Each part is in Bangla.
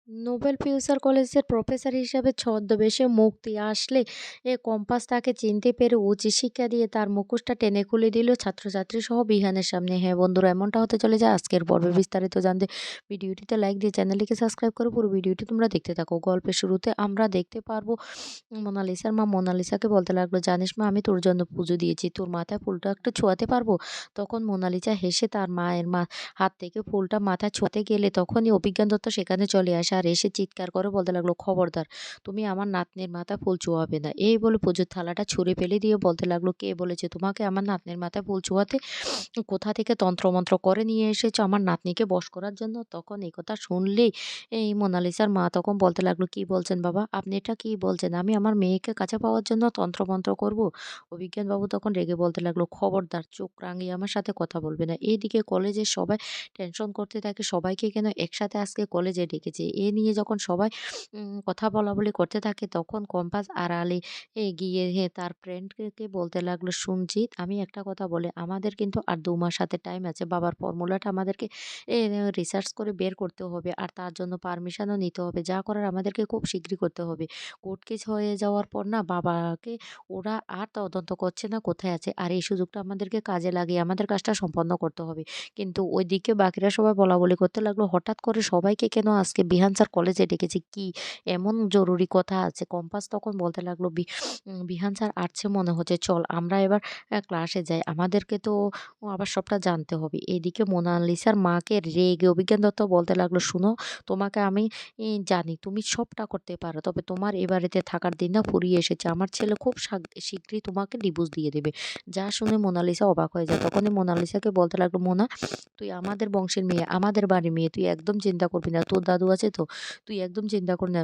নোবেল ফিউচার কলেজের প্রফেসর হিসাবে ছদ্মবেশে মুক্তি আসলে কম্পাস তাকে চিনতে পেরে উচিত শিক্ষা দিয়ে তার মুখোশটা টেনে খুলে দিল ছাত্রছাত্রী সহ বিহানের সামনে। হ্যাঁ বন্ধুরা, এমনটা হতে চলে যায় আজকের পর্বে। বিস্তারিত জানতে ভিডিওটিতে লাইক দিয়ে চ্যানেলটিকে সাবস্ক্রাইব করে পুরো ভিডিওটি তোমরা দেখতে থাকো। গল্পের শুরুতে আমরা দেখতে পারবো মোনালিসার মা মোনালিসাকে বলতে লাগলো, জানিস মা, আমি তোর জন্য পুজো দিয়েছি, তোর মাথায় ফুলটা একটু ছোঁয়াতে পারবো? তখন মোনালিসা হেসে তার মায়ের হাত থেকে ফুলটা মাথায় ছোঁয়াতে গেলে তখনই অভিজ্ঞান দত্ত সেখানে চলে আসে আর এসে চিৎকার করে বলতে লাগলো, খবরদার, তুমি আমার নাতনির মাথায় ফুল চুয়াবে না। এই বলে পুজোর থালাটা ছুঁড়ে ফেলে দিয়ে বলতে লাগলো, কে বলেছে তোমাকে আমার নাতনির মাথায় ফুল চুয়াতে? কোথা থেকে তন্ত্রমন্ত্র করে নিয়ে এসেছো আমার নাতনিকে বশ করার জন্য? তখন এই কথা শুনলেই এই মোনালিসার মা তখন বলতে লাগলো, কি বলছেন বাবা, আপনি এটা কি বলছেন? আমি আমার মেয়েকে কাছে পাওয়ার জন্য তন্ত্রমন্ত্র করব? অভিজ্ঞান বাবু তখন রেগে বলতে লাগলো, খবরদার, চোখ রাঙিয়ে আমার সাথে কথা বলবে না। এইদিকে কলেজের সবাই টেনশন করতে থাকে, সবাইকে কেন একসাথে আজকে কলেজে ডেকেছে এ নিয়ে যখন সবাই কথা বলাবলি করতে থাকে, তখন কম্পাস আড়ালে গিয়ে তার ফ্রেন্ডকে বলতে লাগলো, শুনজিত, আমি একটা কথা বলি, আমাদের কিন্তু আর ২ মাস হাতে টাইম আছে। বাবার ফর্মুলাটা আমাদেরকে রিসার্চ করে বের করতে হবে আর তার জন্য পারমিশনও নিতে হবে। যা করার আমাদেরকে খুব শীঘ্রই করতে হবে। কোর্ট কেস হয়ে যাওয়ার পর না বাবাকে ওরা আর তদন্ত করছে না কোথায় আছে। আর এই সুযোগটা আমাদেরকে কাজে লাগিয়ে আমাদের কাজটা সম্পন্ন করতে হবে। কিন্তু ওইদিকে বাকিরা সবাই বলাবলি করতে লাগলো, হঠাৎ করে সবাইকে কেন আজকে বিহান স্যার কলেজে ডেকেছে? কি এমন জরুরি কথা আছে? কম্পাস তখন বলতে লাগলো, বিহান স্যার আসছে মনে হচ্ছে। চল আমরা এবার ক্লাসে যাই। আমাদেরকে তো আবার সবটা জানতে হবে। এদিকে মোনালিসার মাকে রেগে অভিজ্ঞান দত্ত বলতে লাগলো, শুনো, তোমাকে আমি জানি তুমি সবটা করতে পারো। তবে তোমার এ বাড়িতে থাকার দিন না ফুরিয়ে এসেছে। আমার ছেলে খুব শীঘ্রই তোমাকে ডিভোর্স দিয়ে দেবে। যা শুনে মোনালিসা অবাক হয়ে যায়। তখনই মোনালিসাকে বলতে লাগলো, মোনা, তুই আমাদের বংশের মেয়ে, আমাদের বাড়ির মেয়ে। তুই একদম চিন্তা করবি না। তোর দাদু আছে তো? তুই একদম চিন্তা কর না।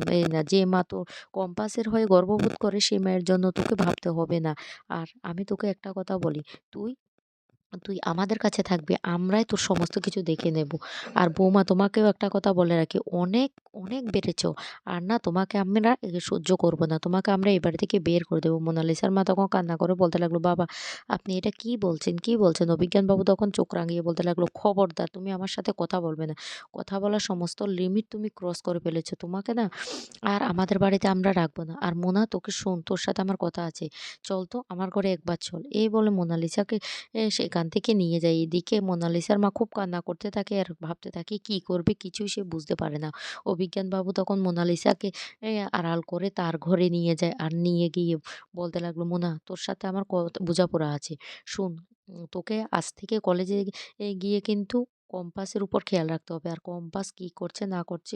যে মা তোর কম্পাসের হয়ে গর্ববোধ করে সে মায়ের জন্য তোকে ভাবতে হবে না। আর আমি তোকে একটা কথা বলি, তুই তুই আমাদের কাছে থাকবি। আমরাই তোর সমস্ত কিছু দেখে নেব। আর বৌমা, তোমাকেও একটা কথা বলে রাখি, অনেক, অনেক বেড়েছো। আর না তোমাকে আমরা সহ্য করব না। তোমাকে আমরা এ বাড়ি থেকে বের করে দেব। মোনালিসার মা তখন কান্না করে বলতে লাগলো, বাবা, আপনি এটা কি বলছেন, কি বলছেন? অভিজ্ঞান বাবু তখন চোখ রাঙিয়ে বলতে লাগলো, খবরদার, তুমি আমার সাথে কথা বলবে না। কথা বলার সমস্ত লিমিট তুমি ক্রস করে ফেলেছো। তোমাকে না আর আমাদের বাড়িতে আমরা রাখবো না। আর মোনা, তোকে শোন, তোর সাথে আমার কথা আছে। চল তো আমার ঘরে একবার চল। এই বলে মোনালিসাকে সেখান থেকে নিয়ে যায়। এদিকে মোনালিসার মা খুব কান্না করতে থাকে আর ভাবতে থাকে কি করবে কিছুই সে বুঝতে পারে না। অভিজ্ঞান বাবু তখন মোনালিসাকে আড়াল করে তার ঘরে নিয়ে যায় আর নিয়ে গিয়ে বলতে লাগলো, মোনা, তোর সাথে আমার বোঝাপড়া আছে। শোন, তোকে আজ থেকে কলেজে গিয়ে কিন্তু কম্পাসের উপর খেয়াল রাখতে হবে। আর কম্পাস কি করছে না করছে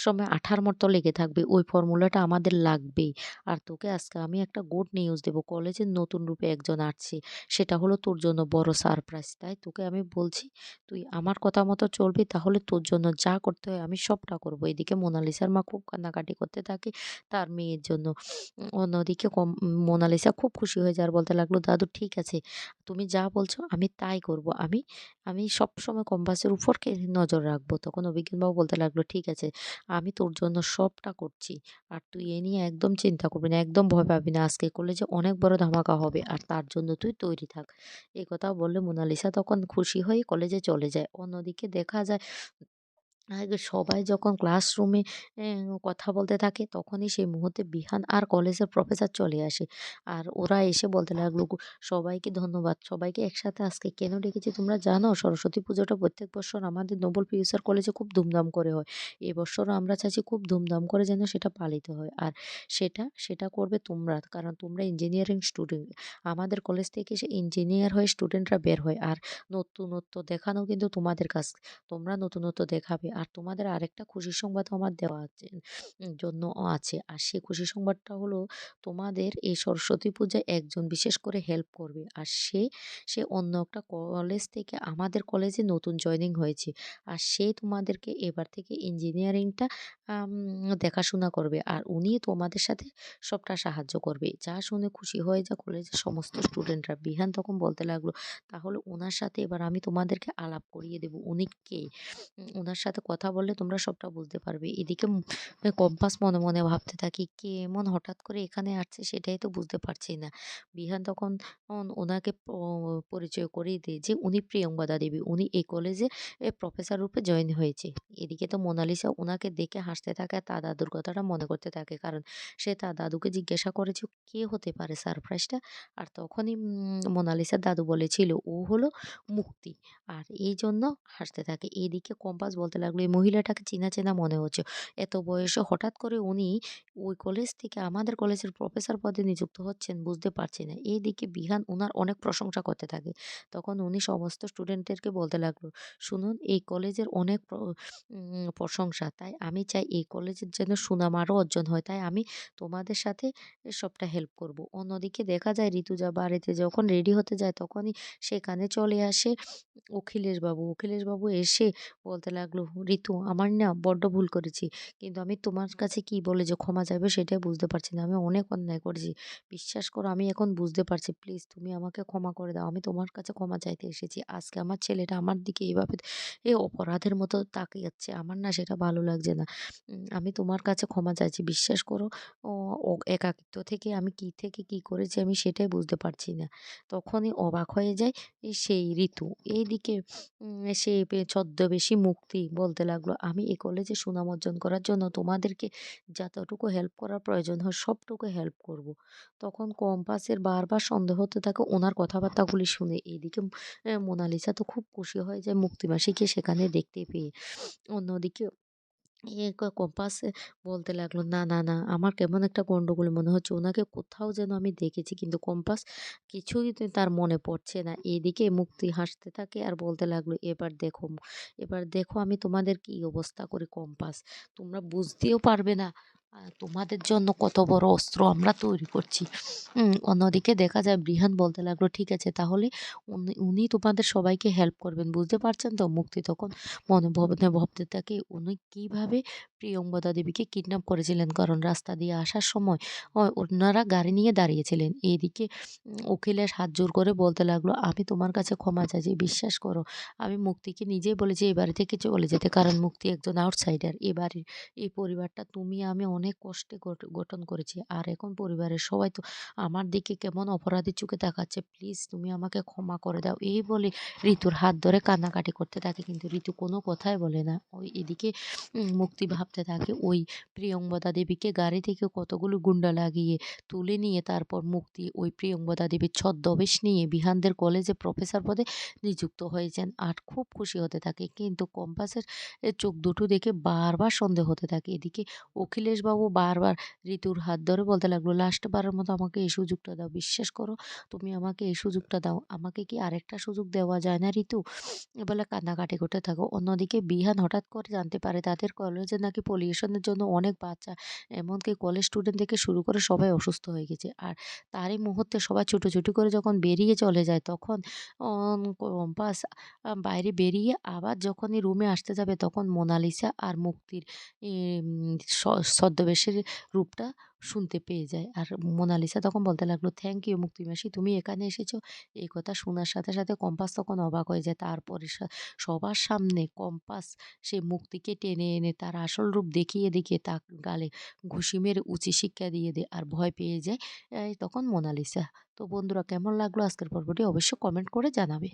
সময় আঠার মতো লেগে থাকবে। ওই ফর্মুলাটা আমাদের লাগবেই। আর তোকে আজকে আমি একটা গুড নিউজ দেবো। কলেজের নতুন রূপে একজন আসছে। সেটা হলো তোর জন্য বড় সারপ্রাইজ। তাই তোকে আমি বলছি, তুই আমার কথা মতো চলবি, তাহলে তোর জন্য যা করতে হয় আমি সবটা করব। এদিকে মোনালিসার মা খুব কান্নাকাটি করতে থাকে তার মেয়ের জন্য। অন্যদিকে মোনালিসা খুব খুশি হয়ে যায় আর বলতে লাগলো, দাদু ঠিক আছে, তুমি যা বলছো আমি তাই করব। আমি আমি সবসময় কম্পাসের উপর নজর রাখবো। তখন অভিজ্ঞানবাবু বলতে লাগলো, ঠিক আছে, আমি তোর জন্য সবটা করছি। আর তুই এ নিয়ে একদম চিন্তা করবি না, একদম ভয় পাবি না। আজকে কলেজে অনেক বড় ধামাকা হবে আর তার জন্য তুই তৈরি থাক। এই কথা বললে মোনালিসা তখন খুশি হয়ে কলেজে চলে যায়। অন্যদিকে দেখা যায় আগে সবাই যখন ক্লাসরুমে কথা বলতে থাকে তখনই সেই মুহূর্তে বিহান আর কলেজের প্রফেসর চলে আসে। আর ওরা এসে বলতে লাগলো, সবাইকে ধন্যবাদ। সবাইকে একসাথে আজকে কেন ডেকেছি তোমরা জানো? সরস্বতী পুজোটা প্রত্যেক বছর আমাদের নোবেল ফিউচার কলেজে খুব ধুমধাম করে হয়। এবছরও আমরা চাইছি খুব ধুমধাম করে যেন সেটা পালিত হয়। আর সেটা করবে তোমরা। কারণ তোমরা ইঞ্জিনিয়ারিং স্টুডেন্ট। আমাদের কলেজ থেকে সে ইঞ্জিনিয়ার হয়ে স্টুডেন্টরা বের হয়। আর নতুনত্ব দেখানো কিন্তু তোমাদের কাজ। তোমরা নতুনত্ব দেখাবে। আর তোমাদের আরেকটা খুশির সংবাদও আমার দেওয়া আছে জন্য আছে। আর সেই খুশির সংবাদটা হলো, তোমাদের এই সরস্বতী পূজায় একজন বিশেষ করে হেল্প করবে। আর সে অন্য একটা কলেজ থেকে আমাদের কলেজে নতুন জয়েনিং হয়েছে। আর সে তোমাদেরকে এবার থেকে ইঞ্জিনিয়ারিংটা দেখাশোনা করবে। আর উনি তোমাদের সাথে সবটা সাহায্য করবে। যা শুনে খুশি হয়ে যায় কলেজের সমস্ত স্টুডেন্টরা। বিহান তখন বলতে লাগলো, তাহলে উনার সাথে এবার আমি তোমাদেরকে আলাপ করিয়ে দেব। উনি কে? উনার সাথে কথা বললে তোমরা সবটা বুঝতে পারবে। এদিকে কম্পাস মনে, মনে ভাবতে থাকে কে এমন হঠাৎ করে এখানে আসছে সেটাই তো বুঝতে পারছি না। বিহান তখন ওনাকে পরিচয় করিয়ে দেয় যে উনি প্রিয়ংবদা দেবী। উনি এই কলেজে প্রফেসর রূপে জয়েন হয়েছে। এদিকে তো মোনালিসা উনাকে দেখে হাসতে থাকে আর তার দাদুর কথাটা মনে করতে থাকে। কারণ সে তার দাদুকে জিজ্ঞাসা করেছে কে হতে পারে সারপ্রাইজটা? আর তখনই মোনালিসার দাদু বলেছিল ও হলো মুক্তি। আর এইজন্য হাসতে থাকে। এদিকে কম্পাস বলতে লাগলো, "এই মহিলাটাকে চেনা, চেনা মনে হচ্ছে। এত বয়সে হঠাৎ করে উনি ওই কলেজ থেকে আমাদের কলেজের প্রফেসর পদে নিযুক্ত হচ্ছেন বুঝতে পারছি না।" এইদিকে বিহান উনার অনেক প্রশংসা করতে থাকে। তখন উনি সমস্ত স্টুডেন্টদেরকে বলতে লাগলো, "শুনুন এই কলেজের অনেক প্রশংসা। তাই আমি চাই এই কলেজের যেন সুনাম আরও অর্জন হয়। তাই আমি তোমাদের সাথে সবটা হেল্প করব।" অন্যদিকে দেখা যায় ঋতুজা বাড়িতে যখন রেডি হতে যায় তখনই সেখানে চলে আসে অখিলেশবাবু। অখিলেশবাবু এসে বলতে লাগলো, "ঋতু আমার না বড্ড ভুল করেছি। কিন্তু আমি তোমার কাছে কি বলে যে ক্ষমা চাইবো সেটাই বুঝতে পারছি না। আমি অনেক অন্যায় করেছি। বিশ্বাস করো আমি এখন বুঝতে পারছি। প্লিজ তুমি আমাকে ক্ষমা করে দাও। আমি তোমার কাছে ক্ষমা চাইতে এসেছি। আজকে আমার ছেলেটা আমার দিকে এভাবে অপরাধের মতো তাকিয়ে যাচ্ছে। আমার না সেটা ভালো লাগছে না। আমি তোমার কাছে ক্ষমা চাইছি। বিশ্বাস করো ও ও একাকিত্ব থেকে আমি কি থেকে কি করেছি আমি সেটাই বুঝতে পারছি না।" তখনই অবাক হয়ে যায় সেই ঋতু। এইদিকে সে ছদ্মবেশী মুক্তি বলতে লাগলো, "আমি এই কলেজে সুনাম অর্জন করার জন্য তোমাদেরকে যতটুকু হেল্প করার প্রয়োজন হয় সবটুকু হেল্প করব।" তখন কম্পাসের বারবার সন্দেহ হতে থাকে ওনার কথাবার্তাগুলি শুনে। এদিকে মোনালিসা তো খুব খুশি হয়ে যায় মুক্তি মাসিকে সেখানে দেখতে পেয়ে। অন্যদিকে কম্পাস বলতে লাগলো, "না, না, না আমার কেমন একটা গন্ডগোল মনে হচ্ছে। উনাকে কোথাও যেন আমি দেখেছি।" কিন্তু কম্পাস কিছুই তার মনে পড়ছে না। এদিকে মুক্তি হাসতে থাকে আর বলতে লাগলো, এবার দেখো আমি তোমাদের কি অবস্থা করি কম্পাস। তোমরা বুঝতেও পারবে না তোমাদের জন্য কত বড় অস্ত্র আমরা তৈরি করছি।" অন্যদিকে দেখা যায় বৃহান বলতে লাগলো, "ঠিক আছে তাহলে উনি তোমাদের সবাইকে হেল্প করবেন। বুঝতে পারছেন তো?" মুক্তি তখন মনে ভাবতে থাকে উনি কিভাবে প্রিয়ংবদা দেবীকে কিডন্যাপ করেছিলেন। কারণ রাস্তা দিয়ে আসার সময় ওনারা গাড়ি নিয়ে দাঁড়িয়েছিলেন। এদিকে অখিলেশ হাত জোড় করে বলতে লাগলো, "আমি তোমার কাছে ক্ষমা চাইছি। বিশ্বাস করো আমি মুক্তিকে নিজেই বলেছি এই বাড়ি থেকে চলে যেতে। কারণ মুক্তি একজন আউটসাইডার। এ বাড়ির এই পরিবারটা তুমি আমি অনেক কষ্টে গঠন করেছি। আর এখন পরিবারের সবাই তো আমার দিকে কেমন অপরাধীর চোখে তাকাচ্ছে। প্লিজ তুমি আমাকে ক্ষমা করে দাও।" এই বলে ঋতুর হাত ধরে কান্নাকাটি করতে থাকে কিন্তু ঋতু কোনো কথাই বলে না। এদিকে মুক্তি ভাবতে থাকে ওই প্রিয়ংবদা দেবীকে গাড়ি থেকে কতগুলো গুন্ডা লাগিয়ে তুলে নিয়ে তারপর মুক্তি ওই প্রিয়ংবদা দেবীর ছদ্মবেশ নিয়ে বিহানদের কলেজে প্রফেসর পদে নিযুক্ত হয়েছেন আর খুব খুশি হতে থাকে। কিন্তু কম্পাসের চোখ দুটো দেখে বারবার সন্দেহ হতে থাকে। এদিকে অখিলেশবাবু বারবার ঋতুর হাত ধরে বলতে লাগলো, "লাস্ট বারের মতো আমাকে এই সুযোগটা দাও। বিশ্বাস করো তুমি আমাকে এই সুযোগটা দাও। আমাকে কি আরেকটা সুযোগ দেওয়া যায় না ঋতু?" এ বলে কান্নাকাটি করতে থাকো। অন্যদিকে বিহান হঠাৎ করে জানতে পারে তাদের কলেজে নাকি পলিউশনের জন্য অনেক বাচ্চা এমনকি কলেজ স্টুডেন্ট থেকে শুরু করে সবাই অসুস্থ হয়ে গেছে। আর তারই মুহূর্তে সবাই ছুটোছুটি করে যখন বেরিয়ে চলে যায় তখন কম্পাস বাইরে বেরিয়ে আবার যখনই রুমে আসতে যাবে তখন মোনালিসা আর মুক্তির স ছদ্মবেশের রূপটা শুনতে পেয়ে যায়। আর মোনালিসা তখন বলতে লাগলো, "থ্যাংক ইউ মুক্তি মাসি তুমি এখানে এসেছো।" এই কথা শোনার সাথে, সাথে কম্পাস তখন অবাক হয়ে যায়। তারপরে সবার সামনে কম্পাস সে মুক্তিকে টেনে এনে তার আসল রূপ দেখিয়ে তার গালে ঘুষি মেরে উচিত শিক্ষা দিয়ে দেয় আর ভয় পেয়ে যায় তখন মোনালিসা। তো বন্ধুরা কেমন লাগলো আজকের পর্বটি অবশ্যই কমেন্ট করে জানাবে।